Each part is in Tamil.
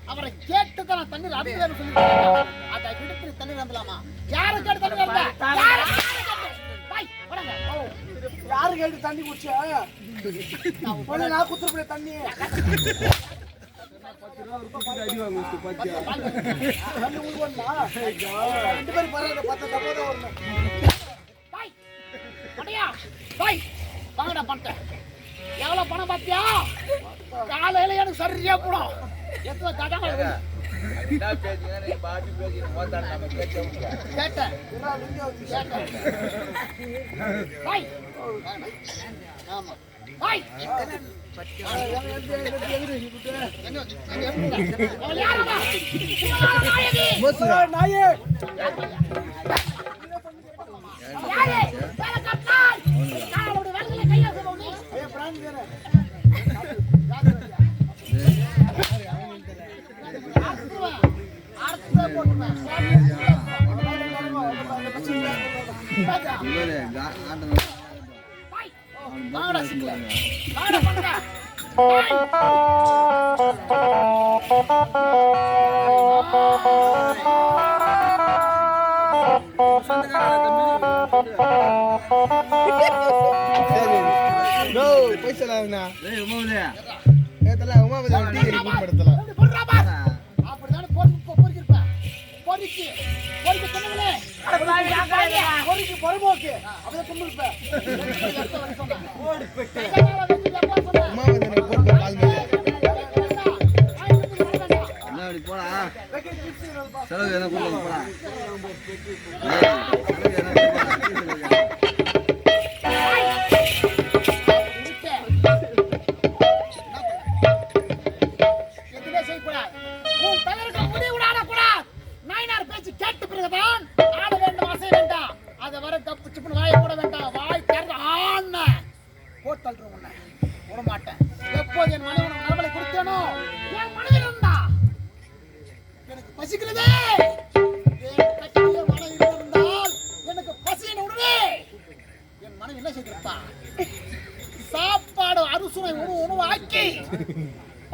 அவரை கேட்டுதான் தண்ணீர் அதை விடுத்து தண்ணீர் வந்துலாமா? யாரு கேட்டு தண்ணி யாரு கேட்டு தண்ணி குடிச்சா நான் குத்துற தண்ணி எவ்வளவு பணம் பாத்தியா? காலையில எனக்கு சரியா போடும்.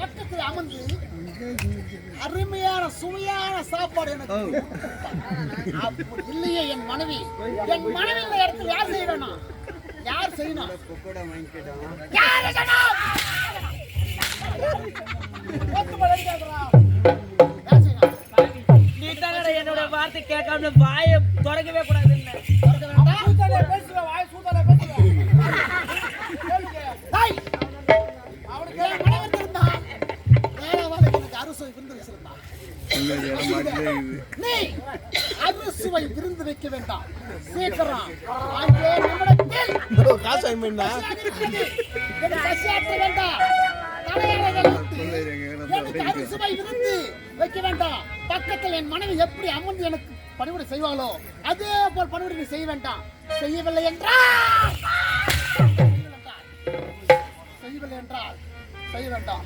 பக்கத்தில் அமர்ந்து அருமையான சுவையான சாப்பாடு எனக்கு அப்படி இல்லையே என் மனைவி இந்த இடத்துல யார் செய்யணும் யார் செய்யணும் யார் செய்யணும்? நீ தானே என்னோட வார்த்தை கேட்காம வாயை திறக்கவே கூடாது. அறுசுவை விருந்து வைக்க வேண்டாம். சீக்கிரம் அறுசுவை விருந்து வைக்க வேண்டாம். பக்கத்தில் என் மனைவி எப்படி அமர்ந்து எனக்கு பணிவிடை செய்வாளோ அதே போல் பணிவிடை செய்ய வேண்டாம். செய்யவில்லை என்றால் செய்ய வேண்டாம்.